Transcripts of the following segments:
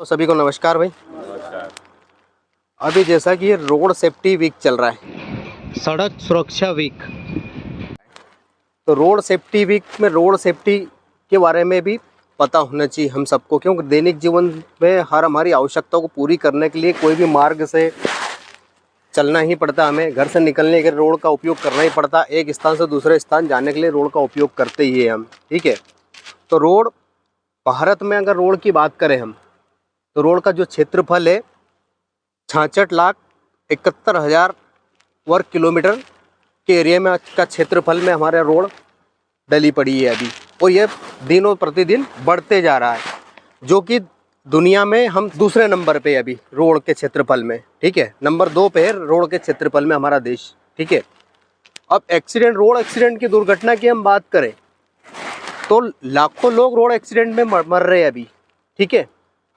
तो सभी को नमस्कार भाई। नमस्कार। अभी जैसा कि ये रोड सेफ्टी वीक चल रहा है, सड़क सुरक्षा वीक, तो रोड सेफ्टी वीक में रोड सेफ्टी के बारे में भी पता होना चाहिए हम सबको, क्योंकि दैनिक जीवन में हर हमारी आवश्यकताओं को पूरी करने के लिए कोई भी मार्ग से चलना ही पड़ता। हमें घर से निकलने के रोड का उपयोग करना ही पड़ता। एक स्थान से दूसरे स्थान जाने के लिए रोड का उपयोग करते ही है हम, ठीक है। तो रोड, भारत में अगर रोड की बात करें हम, तो रोड का जो क्षेत्रफल है 66,71,000 वर्ग किलोमीटर के एरिया में का क्षेत्रफल में हमारा रोड डली पड़ी है अभी, और ये दिनों प्रतिदिन बढ़ते जा रहा है, जो कि दुनिया में हम दूसरे नंबर पे अभी रोड के क्षेत्रफल में, ठीक है। नंबर 2 पे है रोड के क्षेत्रफल में हमारा देश, ठीक है। अब एक्सीडेंट, रोड एक्सीडेंट की दुर्घटना की हम बात करें तो लाखों लोग रोड एक्सीडेंट में मर रहे हैं अभी, ठीक है।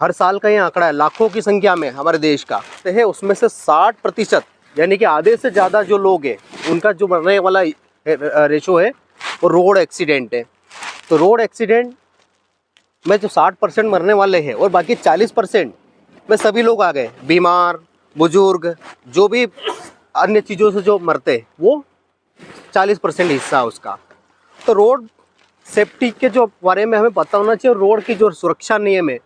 हर साल का ये आंकड़ा है, लाखों की संख्या में हमारे देश का है। उसमें से 60% यानी कि आधे से ज़्यादा जो लोग हैं उनका जो मरने वाला रेशो है वो रोड एक्सीडेंट है। तो रोड एक्सीडेंट में जो 60% मरने वाले हैं और बाकी 40% में सभी लोग आ गए, बीमार, बुजुर्ग, जो भी अन्य चीज़ों से जो मरते हैं वो 40% हिस्सा है उसका। तो रोड सेफ्टी के जो बारे में हमें पता होना चाहिए, रोड की जो सुरक्षा नियम है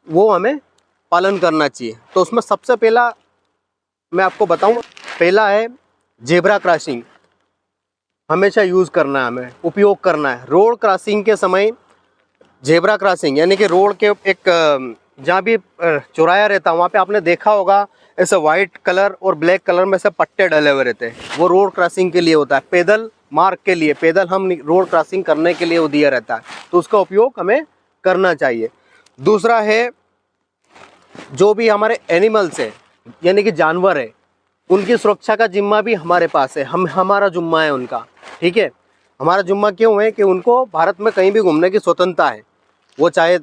वो हमें पालन करना चाहिए। तो उसमें सबसे पहला मैं आपको बताऊं, पहला है जेब्रा क्रॉसिंग, हमेशा यूज़ करना है, हमें उपयोग करना है। रोड क्रॉसिंग के समय जेब्रा क्रॉसिंग यानी कि रोड के एक जहाँ भी चौराया रहता है वहाँ पे आपने देखा होगा ऐसे वाइट कलर और ब्लैक कलर में से पट्टे डले हुए रहते हैं, वो रोड क्रॉसिंग के लिए होता है, पैदल मार्ग के लिए, पैदल हम रोड क्रॉसिंग करने के लिए वो दिया रहता है, तो उसका उपयोग हमें करना चाहिए। दूसरा है जो भी हमारे एनिमल्स है यानी कि जानवर है, उनकी सुरक्षा का जिम्मा भी हमारे पास है, हमारा जिम्मा है उनका, ठीक है। हमारा जिम्मा क्यों है कि उनको भारत में कहीं भी घूमने की स्वतंत्रता है, वो चाहे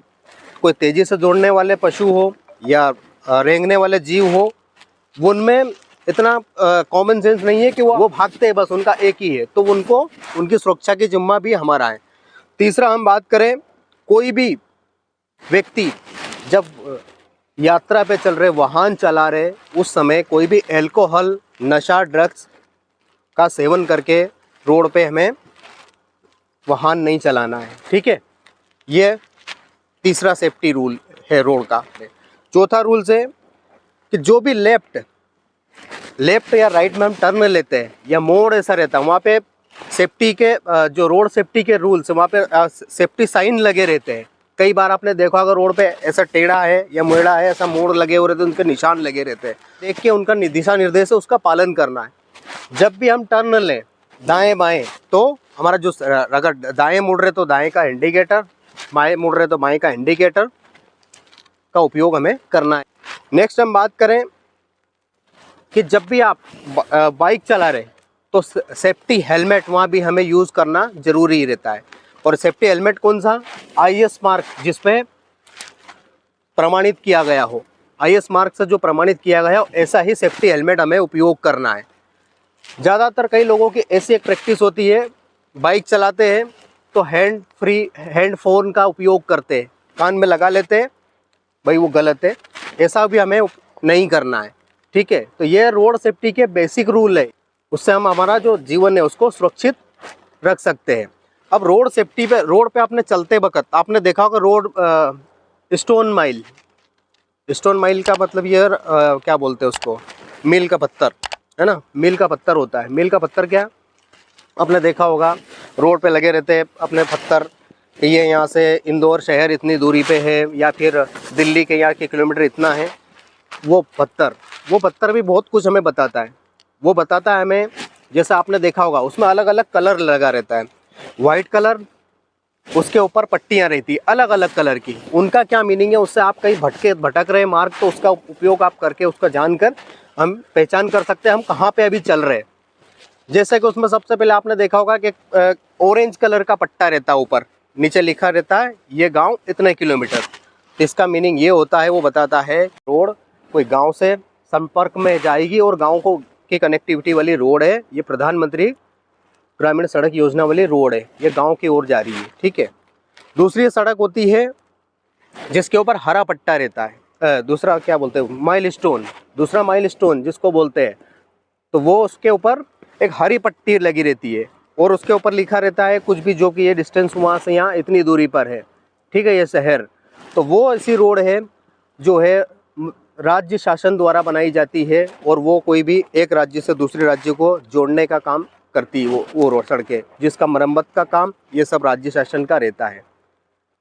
कोई तेज़ी से दौड़ने वाले पशु हो या रेंगने वाले जीव हो, उनमें इतना कॉमन सेंस नहीं है कि वो भागते हैं, बस उनका एक ही है, तो उनको उनकी सुरक्षा की जिम्मा भी हमारा है। तीसरा हम बात करें, कोई भी व्यक्ति जब यात्रा पे चल रहे, वाहन चला रहे, उस समय कोई भी अल्कोहल, नशा, ड्रग्स का सेवन करके रोड पे हमें वाहन नहीं चलाना है, ठीक है। ये तीसरा सेफ्टी रूल है रोड का। चौथा रूल है कि जो भी लेफ्ट या राइट में हम टर्न लेते हैं या मोड़ ऐसा रहता है, वहाँ पे सेफ्टी के जो रोड सेफ्टी के रूल्स, वहाँ पे सेफ्टी साइन लगे रहते हैं। कई बार आपने देखा अगर रोड पे ऐसा टेढ़ा है या मुड़ा है, ऐसा मोड़ लगे हुए रहते हैं, उनके निशान लगे रहते हैं, देख के उनका दिशा निर्देश है उसका पालन करना है। जब भी हम टर्न लें दाएं बाएं, तो हमारा जो, अगर दाएं मुड़ रहे तो दाएं का इंडिकेटर, बाएं मुड़ रहे तो बाएं का इंडिकेटर का उपयोग हमें करना है। नेक्स्ट हम बात करें कि जब भी आप बाइक चला रहे तो सेफ्टी हेलमेट वहाँ भी हमें यूज़ करना ज़रूरी रहता है। और सेफ्टी हेलमेट कौन सा? IS मार्क जिसपे प्रमाणित किया गया हो, IS मार्क से जो प्रमाणित किया गया हो, ऐसा ही सेफ्टी हेलमेट हमें उपयोग करना है। ज़्यादातर कई लोगों की ऐसी एक प्रैक्टिस होती है, बाइक चलाते हैं तो हैंड फ़ोन का उपयोग करते हैं, कान में लगा लेते हैं, भाई वो गलत है, ऐसा भी हमें नहीं करना है, ठीक है। तो ये रोड सेफ्टी के बेसिक रूल है, उससे हम हमारा जो जीवन है उसको सुरक्षित रख सकते हैं। अब रोड सेफ्टी पे, रोड पे आपने चलते वक्त आपने देखा होगा रोड स्टोन माइल का मतलब ये क्या बोलते हैं उसको, मील का पत्थर है ना, मील का पत्थर होता है। मील का पत्थर क्या आपने देखा होगा, रोड पे लगे रहते हैं अपने पत्थर, ये यहाँ से इंदौर शहर इतनी दूरी पे है या फिर दिल्ली के यहाँ के किलोमीटर इतना है। वो पत्थर भी बहुत कुछ हमें बताता है। वो बताता है हमें, जैसे आपने देखा होगा उसमें अलग अलग कलर लगा रहता है, वाइट कलर, उसके ऊपर पट्टियाँ रहती है अलग अलग कलर की, उनका क्या मीनिंग है, उससे आप कहीं भटक रहे मार्ग, तो उसका उपयोग आप करके उसका जानकर हम पहचान कर सकते हैं हम कहाँ पे अभी चल रहे हैं। जैसे कि उसमें सबसे पहले आपने देखा होगा कि ऑरेंज कलर का पट्टा रहता है, ऊपर नीचे लिखा रहता है ये गांव इतने किलोमीटर। इसका मीनिंग ये होता है, वो बताता है रोड कोई गांव से संपर्क में जाएगी और गांव को की कनेक्टिविटी वाली रोड है, ये प्रधानमंत्री ग्रामीण सड़क योजना वाली रोड है, ये गांव की ओर जा रही है, ठीक है। दूसरी सड़क होती है जिसके ऊपर हरा पट्टा रहता है, दूसरा क्या बोलते हैं माइलस्टोन, दूसरा माइलस्टोन जिसको बोलते हैं, तो वो उसके ऊपर एक हरी पट्टी लगी रहती है और उसके ऊपर लिखा रहता है कुछ भी, जो कि ये डिस्टेंस वहाँ से यहाँ इतनी दूरी पर है, ठीक है, ये शहर। तो वो ऐसी रोड है जो है राज्य शासन द्वारा बनाई जाती है और वो कोई भी एक राज्य से दूसरे राज्य को जोड़ने का काम करती है वो रोड, सड़कें, जिसका मरम्मत का काम ये सब राज्य शासन का रहता है।